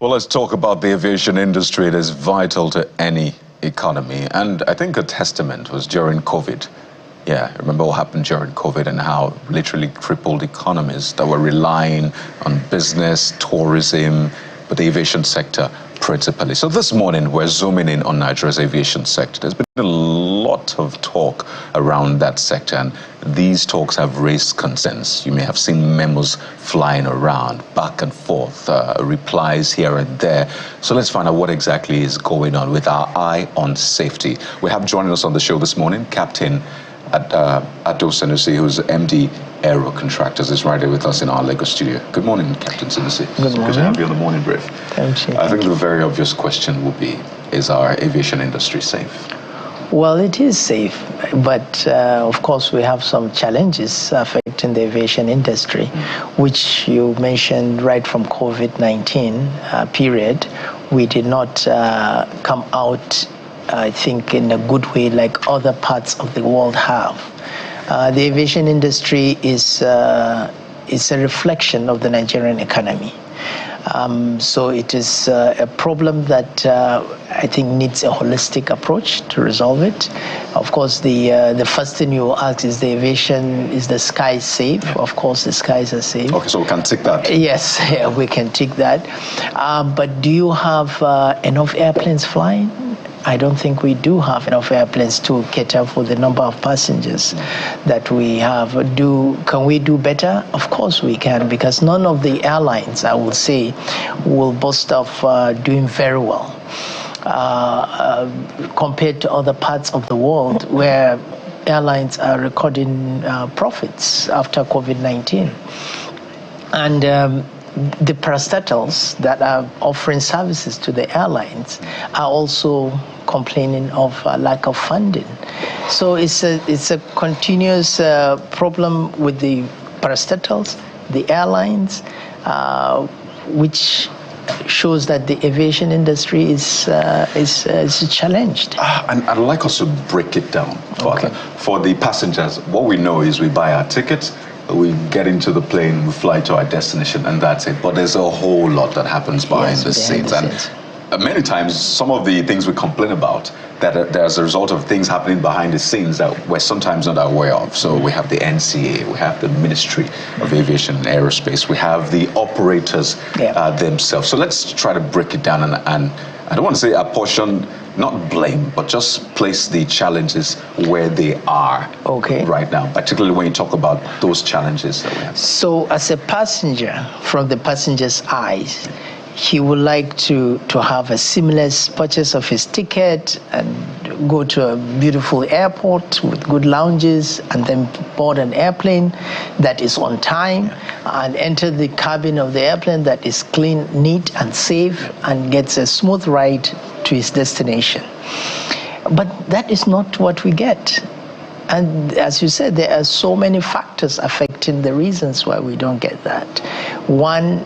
Well, let's talk about the aviation industry. It is vital to any economy. And I think a testament was during COVID. Yeah, remember what happened during COVID and how literally crippled economies that were relying on business, tourism, but the aviation sector principally. So this morning, we're zooming in on Nigeria's aviation sector. There's been a lot of talk around that sector, and these talks have raised concerns. You may have seen memos flying around, back and forth, replies here and there. So let's find out what exactly is going on with our eye on safety. We have joining us on the show this morning, Captain Sanusi, who's MD Aero Contractors, is right here with us in our Lagos studio. Good morning, Captain Sanusi. Good morning. Good to have you on the morning brief. Thank you. I think the very obvious question will be, is our aviation industry safe? Well, it is safe, but of course we have some challenges affecting the aviation industry, which you mentioned right from COVID-19 period. We did not come out, I think, in a good way like other parts of the world have. The aviation industry is a reflection of the Nigerian economy. So it is a problem that I think needs a holistic approach to resolve it. Of course, the first thing you ask is the sky safe? Of course, the skies are safe. Okay, so we can tick that. Yes, yeah, we can tick that. But do you have enough airplanes flying? I don't think we do have enough airplanes to cater for the number of passengers that we have. Can we do better? Of course we can, because none of the airlines, I would say, will boast of doing very well compared to other parts of the world where airlines are recording profits after COVID-19. And the parastatals that are offering services to the airlines are also complaining of lack of funding. So it's a continuous problem with the parastatals, the airlines, which shows that the aviation industry is challenged. And I'd like us to break it down further. Okay. For the passengers, what we know is we buy our tickets, we get into the plane, we fly to our destination, and that's it. But there's a whole lot that happens behind the scenes. And many times, some of the things we complain about, that there's a result of things happening behind the scenes that we're sometimes not aware of. So we have the NCA, we have the Ministry of Aviation and Aerospace, we have the operators themselves. So let's try to break it down and I don't want to say apportion, not blame, but just place the challenges where they are right now, particularly when you talk about those challenges that we have. So as a passenger, from the passenger's eyes, he would like to have a seamless purchase of his ticket and go to a beautiful airport with good lounges and then board an airplane that is on time and enter the cabin of the airplane that is clean, neat and safe and gets a smooth ride to his destination. But that is not what we get. And as you said, there are so many factors affecting the reasons why we don't get that. One,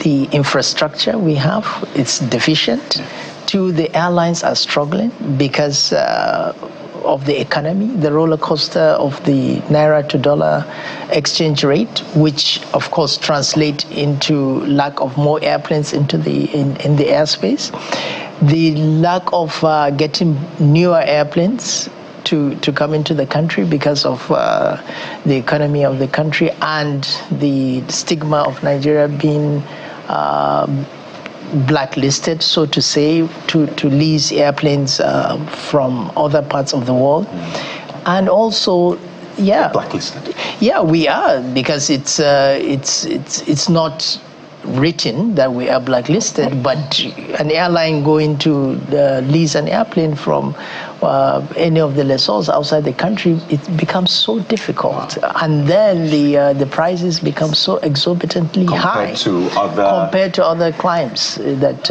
the infrastructure we have, it's deficient. Two, the airlines are struggling because of the economy, the roller coaster of the naira to dollar exchange rate, which of course translate into lack of more airplanes into in the airspace. The lack of getting newer airplanes to come into the country because of the economy of the country and the stigma of Nigeria being blacklisted, so to say, to lease airplanes from other parts of the world. And also, blacklisted. Yeah, we are, because it's not written that we are blacklisted, but an airline going to lease an airplane from any of the lessors outside the country, it becomes so difficult. And then the prices become so exorbitantly high compared to other clients that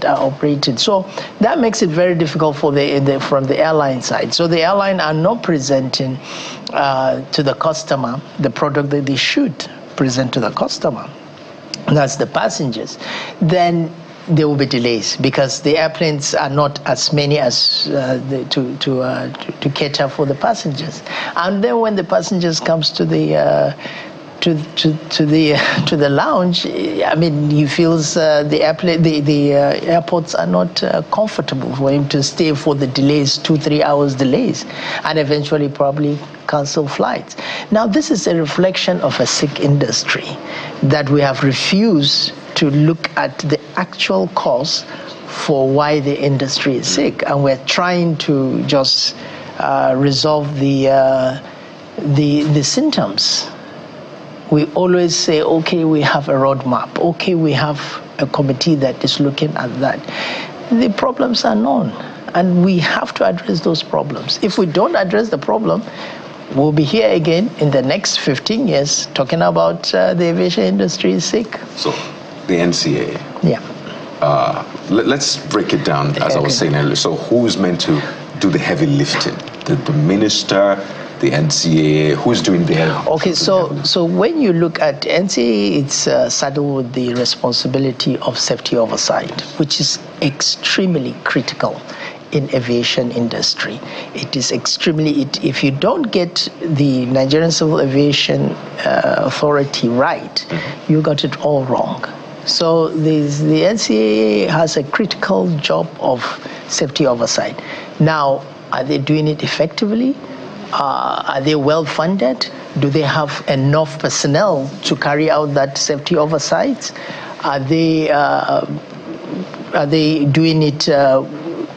are operated. So that makes it very difficult for from the airline side. So the airline are not presenting to the customer the product that they should present to the customer. That's the passengers. Then there will be delays because the airplanes are not as many as to cater for the passengers. And then when the passengers comes to the lounge, I mean, he feels the airports are not comfortable for him to stay for the delays, 2-3 hours delays, and eventually probably cancel flights. Now, this is a reflection of a sick industry, that we have refused to look at the actual cause for why the industry is sick, and we're trying to just resolve the symptoms. We always say, okay, we have a roadmap. Okay, we have a committee that is looking at that. The problems are known, and we have to address those problems. If we don't address the problem, we'll be here again in the next 15 years talking about the aviation industry is sick. So, the NCAA. Yeah. Let's break it down, as I was saying earlier. So, who's meant to do the heavy lifting? The minister, the NCAA, who's doing the heavy? Okay, so when you look at NCAA, it's saddled with the responsibility of safety oversight, which is extremely critical in aviation industry. It is extremely, if you don't get the Nigerian Civil Aviation Authority right, you got it all wrong. So the NCAA has a critical job of safety oversight. Now, are they doing it effectively? Are they well funded? Do they have enough personnel to carry out that safety oversight? Are they doing it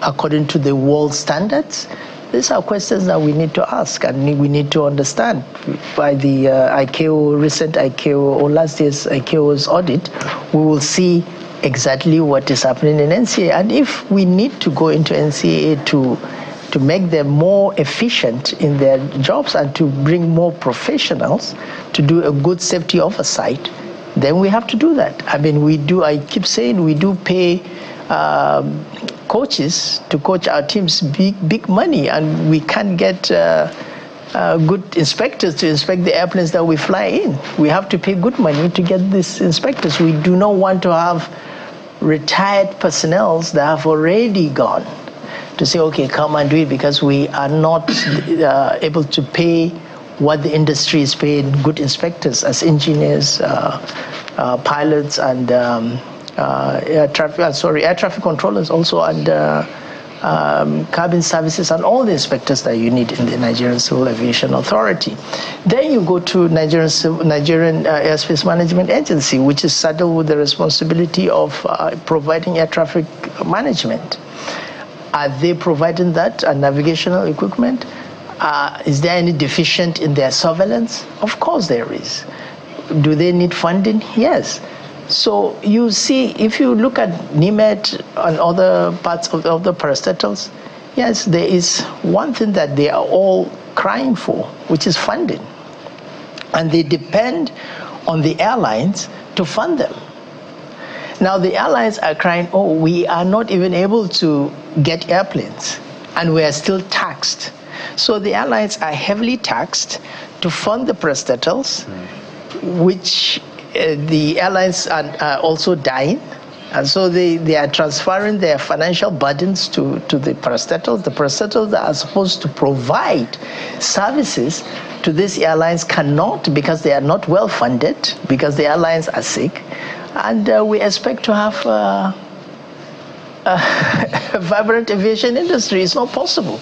according to the world standards? These are questions that we need to ask and we need to understand. By the ICAO, recent ICAO or last year's ICAO's audit, we will see exactly what is happening in NCAA. And if we need to go into NCAA to make them more efficient in their jobs and to bring more professionals to do a good safety oversight, then we have to do that. I mean, I keep saying we do pay coaches to coach our teams big money, and we can't get good inspectors to inspect the airplanes that we fly in. We have to pay good money to get these inspectors. We do not want to have retired personnel that have already gone to say, okay, come and do it, because we are not able to pay what the industry is paying good inspectors as engineers, pilots, and air traffic controllers also, and cabin services, and all the inspectors that you need in the Nigerian Civil Aviation Authority. Then you go to Nigerian Airspace Management Agency, which is saddled with the responsibility of providing air traffic management. Are they providing that and navigational equipment? Is there any deficient in their surveillance? Of course there is. Do they need funding? Yes. So you see, if you look at NIMET and other parts of the parastatals, yes, there is one thing that they are all crying for, which is funding. And they depend on the airlines to fund them. Now the airlines are crying, oh, we are not even able to get airplanes, and we are still taxed. So the airlines are heavily taxed to fund the parastatals, which the airlines are also dying. And so they are transferring their financial burdens to the parastatals. The parastatals that are supposed to provide services to these airlines cannot, because they are not well funded, because the airlines are sick. And we expect to have a vibrant aviation industry. It's not possible.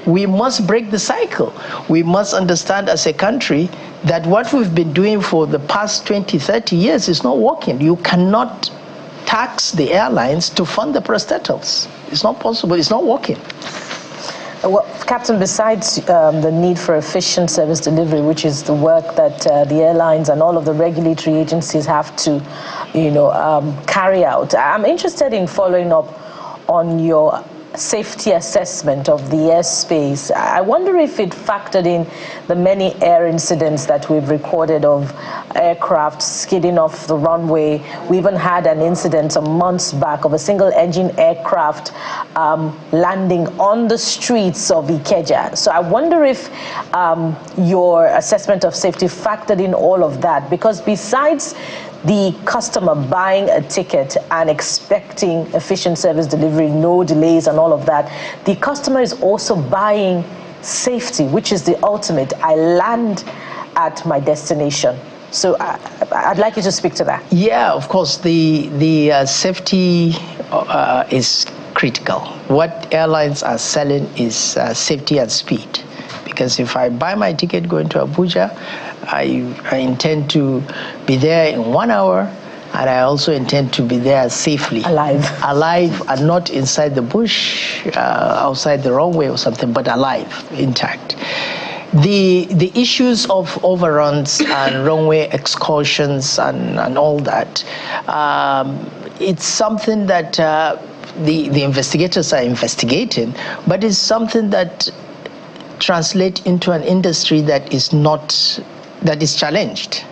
We must break the cycle. We must understand as a country that what we've been doing for the past 20, 30 years is not working. You cannot tax the airlines to fund the parastatals. It's not possible. It's not working. Well, Captain, besides the need for efficient service delivery, which is the work that the airlines and all of the regulatory agencies have to, carry out, I'm interested in following up on your safety assessment of the airspace. I wonder if it factored in the many air incidents that we've recorded of aircraft skidding off the runway. We even had an incident some months back of a single-engine aircraft landing on the streets of Ikeja. So I wonder if your assessment of safety factored in all of that, because besides the customer buying a ticket and expecting efficient service delivery, no delays and all of that, the customer is also buying safety, which is the ultimate. I land at my destination. So I'd like you to speak to that. Yeah, of course, the safety is critical. What airlines are selling is safety and speed. Because if I buy my ticket going to Abuja, I intend to be there in 1 hour, and I also intend to be there safely. Alive, and not inside the bush, outside the runway or something, but alive, intact. The issues of overruns and runway excursions and all that, it's something that the investigators are investigating, but it's something that translates into an industry that is challenged.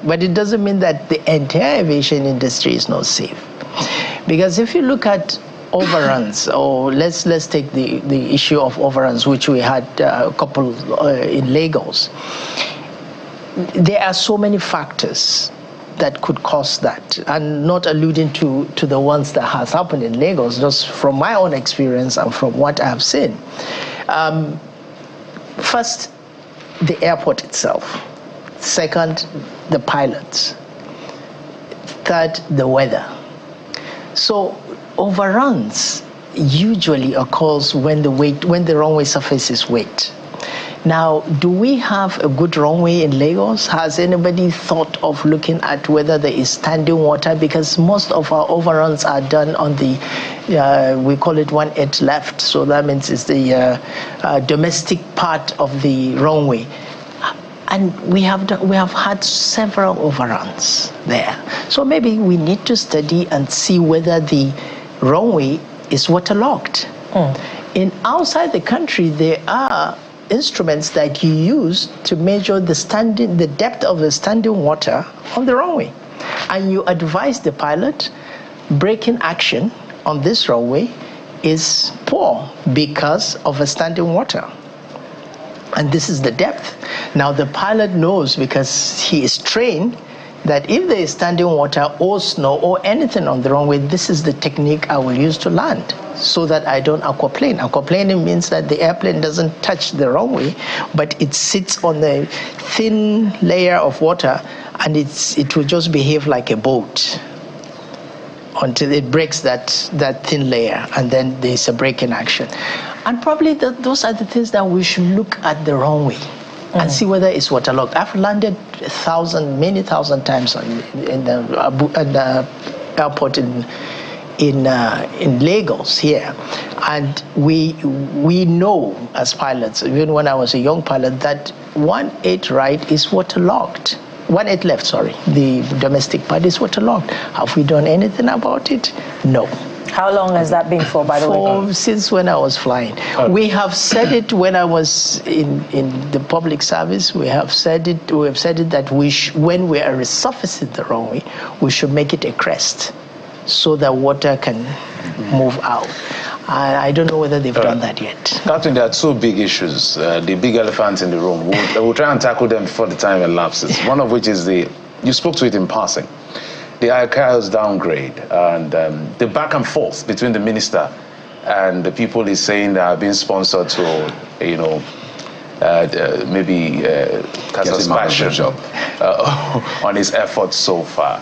But it doesn't mean that the entire aviation industry is not safe. Because if you look at overruns, or let's take the issue of overruns, which we had a couple in Lagos, there are so many factors that could cause that, and not alluding to the ones that has happened in Lagos, just from my own experience and from what I've seen. First, the airport itself. Second, the pilots. Third, the weather. So overruns usually occurs when the runway surface is wet. Now, do we have a good runway in Lagos? Has anybody thought of looking at whether there is standing water? Because most of our overruns are done on the, we call it 1/8 left. So that means it's the domestic part of the runway. And we have had several overruns there. So maybe we need to study and see whether the runway is waterlogged. In outside the country, there are instruments that you use to measure the depth of the standing water on the runway. And you advise the pilot, braking action on this runway is poor because of a standing water. And this is the depth. Now the pilot knows, because he is trained, that if there is standing water or snow or anything on the runway, this is the technique I will use to land, so that I don't aquaplane. Aquaplaning means that the airplane doesn't touch the runway, but it sits on a thin layer of water, and it will just behave like a boat until it breaks that thin layer, and then there's a braking action. And probably those are the things that we should look at the runway and see whether it's waterlogged. I've landed many thousand times in the airport in Lagos here, and we know as pilots, even when I was a young pilot, that 1/8 right is waterlogged. 1/8 left, sorry, the domestic part is waterlogged. Have we done anything about it? No. How long has that been for, by the way? Since when I was flying. We have said it when I was in the public service. We have said it that when we are resurfacing the runway, we should make it a crest so that water can move out. I don't know whether they've done that yet. Captain, there are two big issues, the big elephants in the room. We'll try and tackle them before the time elapses. One of which is you spoke to it in passing, the ICAO's downgrade, and the back and forth between the minister and the people he's saying that are being sponsored to, maybe satisfaction on his efforts so far.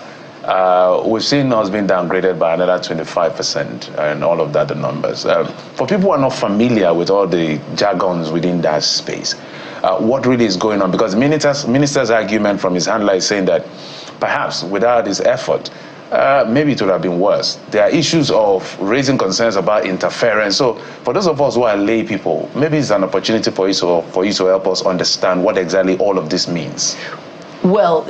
We've seen us being downgraded by another 25%, and all of that, the numbers. For people who are not familiar with all the jargons within that space, what really is going on? Because the minister's argument from his handler is saying that perhaps without his effort, maybe it would have been worse. There are issues of raising concerns about interference. So for those of us who are lay people, maybe it's an opportunity for you to help us understand what exactly all of this means. Well,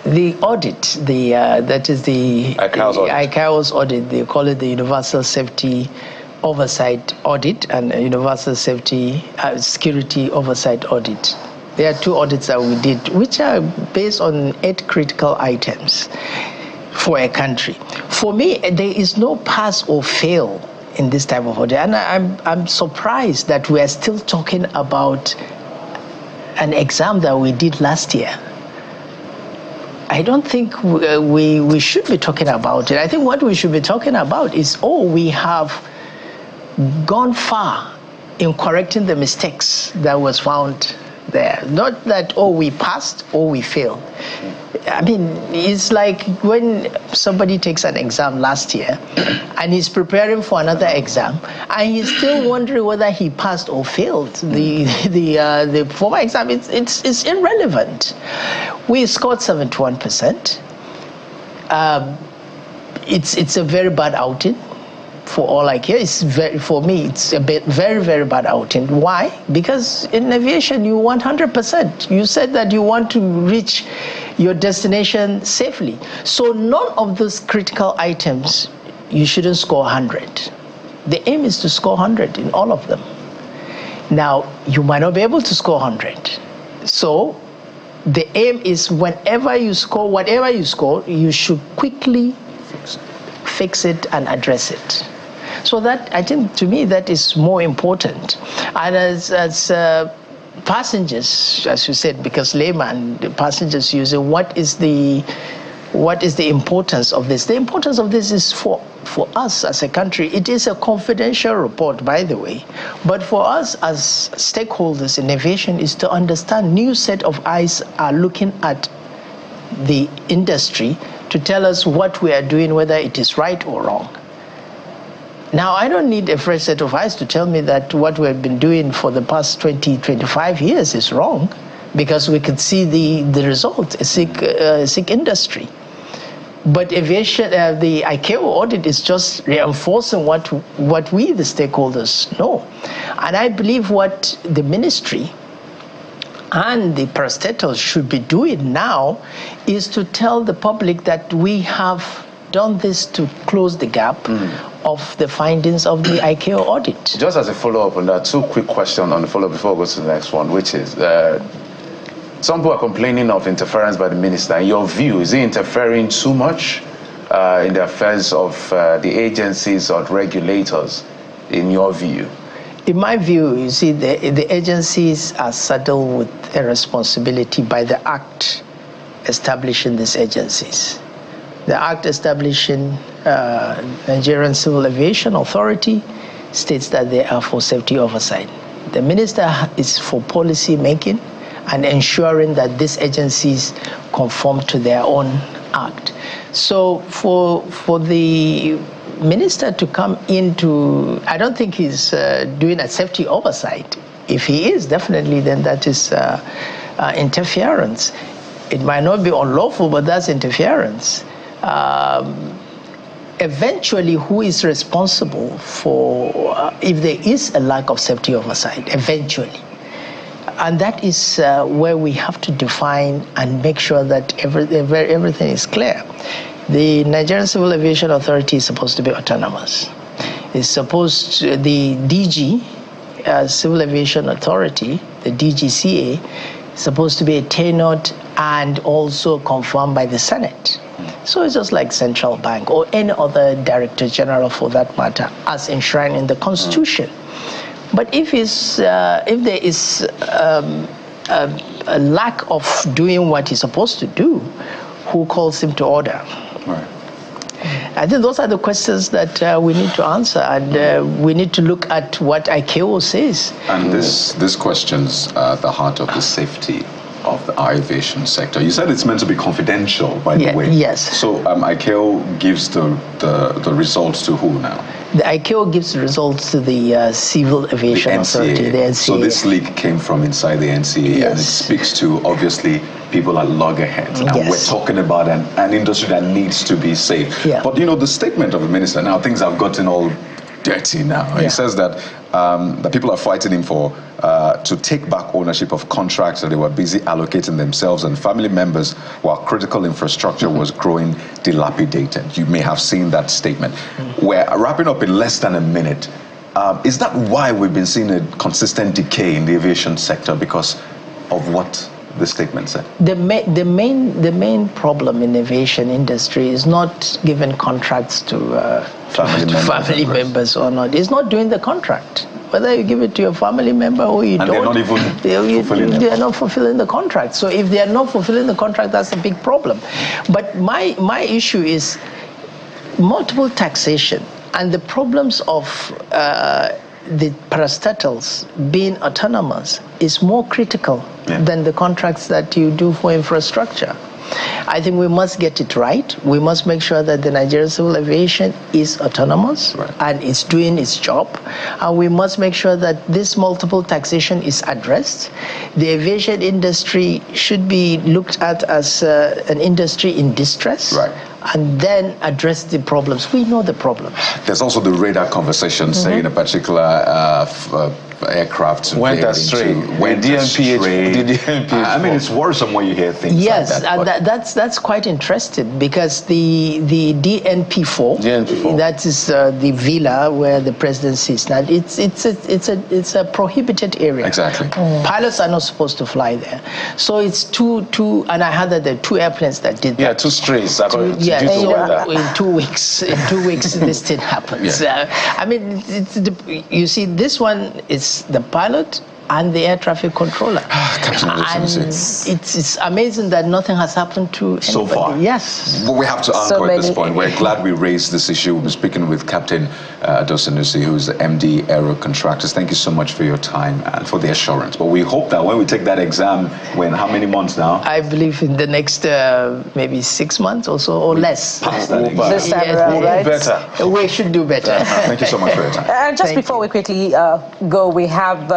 the audit, that is the ICAO's audit, they call it the Universal Safety Oversight Audit and Universal Safety Security Oversight Audit. There are two audits that we did, which are based on 8 critical items for a country. For me, there is no pass or fail in this type of audit, and I'm surprised that we are still talking about an exam that we did last year. I don't think we should be talking about it. I think what we should be talking about is, we have gone far in correcting the mistakes that was found there. Not that, oh, we passed or we failed. I mean, it's like when somebody takes an exam last year and he's preparing for another exam and he's still wondering whether he passed or failed the former exam. It's irrelevant. We scored 71%. It's a very bad outing. For all I care, for me, it's a very, very bad outing. Why? Because in aviation, you want 100%. You said that you want to reach your destination safely. So none of those critical items, you shouldn't score 100. The aim is to score 100 in all of them. Now, you might not be able to score 100. So the aim is whenever you score, whatever you score, you should quickly fix it and address it. So that, I think, to me, that is more important. And as passengers, as you said, because layman, the passengers use it, what is the importance of this? The importance of this is for us as a country. It is a confidential report, by the way. But for us as stakeholders in aviation is to understand new set of eyes are looking at the industry to tell us what we are doing, whether it is right or wrong. Now, I don't need a fresh set of eyes to tell me that what we've been doing for the past 20, 25 years is wrong, because we could see the result, a sick industry. But aviation, the ICAO audit is just reinforcing what we, the stakeholders, know. And I believe what the ministry and the parastatals should be doing now is to tell the public that we have done this to close the gap of the findings of the ICAO audit. Just as a follow-up on that, two quick questions on the follow-up before we go to the next one, which is, some people are complaining of interference by the minister. In your view, is he interfering too much in the affairs of the agencies or regulators, in your view? In my view, you see, the agencies are saddled with a responsibility by the Act establishing these agencies. The Act establishing Nigerian Civil Aviation Authority states that they are for safety oversight. The minister is for policy making and ensuring that these agencies conform to their own act. So for the minister to come into, I don't think he's doing a safety oversight. If he is, definitely, then that is interference. It might not be unlawful, but that's interference. Eventually, who is responsible for if there is a lack of safety oversight? Eventually. And that is where we have to define and make sure that everything is clear. The Nigerian Civil Aviation Authority is supposed to be autonomous. It's supposed to, the DG, Civil Aviation Authority, the DGCA, is supposed to be tenured and also confirmed by the Senate. So it's just like Central Bank or any other Director General for that matter, as enshrined in the Constitution. But if there is a lack of doing what he's supposed to do, who calls him to order? Right. I think those are the questions that we need to answer, and we need to look at what ICAO says. And this question's at the heart of the safety of the aviation sector. You said it's meant to be confidential, by the way. Yes. So ICAO gives the results to who now? The ICAO gives the results to the Civil Aviation Authority, the NCAA. So this leak came from inside the NCAA, yes. And it speaks to, obviously, people at loggerheads. And yes. We're talking about an industry that needs to be safe. Yeah. But, the statement of the minister, now things have gotten all dirty now. Yeah. He says that the people are fighting him for to take back ownership of contracts that they were busy allocating themselves and family members while critical infrastructure was growing dilapidated. You may have seen that statement. We're wrapping up in less than a minute. Is that why we've been seeing a consistent decay in the aviation sector, because of what the statement said? The main problem in the aviation industry is not giving contracts to family members or not. It's not doing the contract. Whether you give it to your family member or you don't, they're not even they are not fulfilling the contract. So if they are not fulfilling the contract, that's a big problem. But my issue is multiple taxation and the problems of the parastatals being autonomous is more critical than the contracts that you do for infrastructure. I think we must get it right. We must make sure that the Nigerian civil aviation is autonomous and it's doing its job. And we must make sure that this multiple taxation is addressed. The aviation industry should be looked at as an industry in distress. And then address the problems. We know the problems. There's also the radar conversation saying a particular aircraft went astray. I mean, it's worrisome when you hear things like that. Yes, that's quite interesting because the DNP4, that is the villa where the president sits now. It's a prohibited area. Exactly. Pilots are not supposed to fly there. So it's two, and I heard that there are 2 airplanes that did that. Yeah, 2 strays. In 2 weeks. In 2 weeks, this thing happens. I mean, you see, this one is the pilot and the air traffic controller. And it's amazing that nothing has happened to anybody. So far. Yes. Well, we have to anchor at this point. We're glad we raised this issue. We'll be speaking with Captain Sanusi, who is the MD Aero Contractors. Thank you so much for your time and for the assurance. But we hope that when we take that exam, how many months now? I believe in the next maybe 6 months or so, or less. This time around, right? Better. We should do better. Thank you so much for your time. And just before we quickly go, we have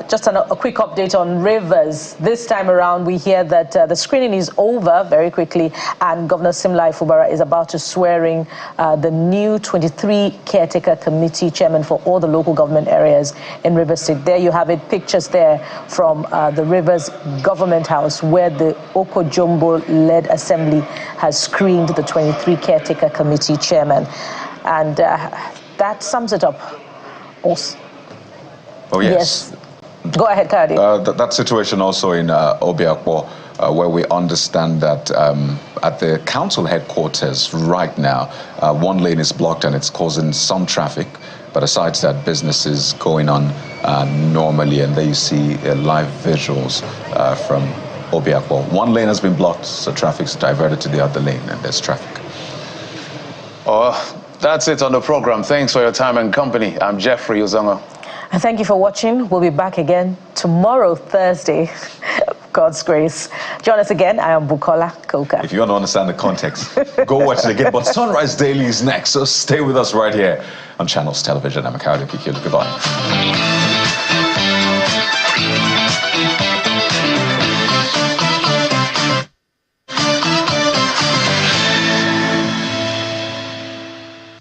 just a quick update on rivers. This time around, we hear that the screening is over very quickly, and Governor Simlai Fubara is about to swear in the new 23 caretaker committee chairman for all the local government areas in Rivers State. There you have it, pictures there from the Rivers Government House, where the Oko Jumbo-led assembly has screened the 23 caretaker committee chairman. And that sums it up. Also. Oh, yes. Go ahead, Kadi. That situation also in Obiakpo, where we understand that at the council headquarters right now, 1 lane is blocked and it's causing some traffic. But aside that, business is going on normally, and there you see live visuals from Obiakpo. 1 lane has been blocked, so traffic's diverted to the other lane, and there's traffic. That's it on the program. Thanks for your time and company. I'm Jeffrey Uzongo. And thank you for watching. We'll be back again tomorrow, Thursday. God's grace. Join us again. I am Bukola Koka. If you want to understand the context, go watch it again. But Sunrise Daily is next, so stay with us right here on Channels Television. I'm Capt. Goodbye.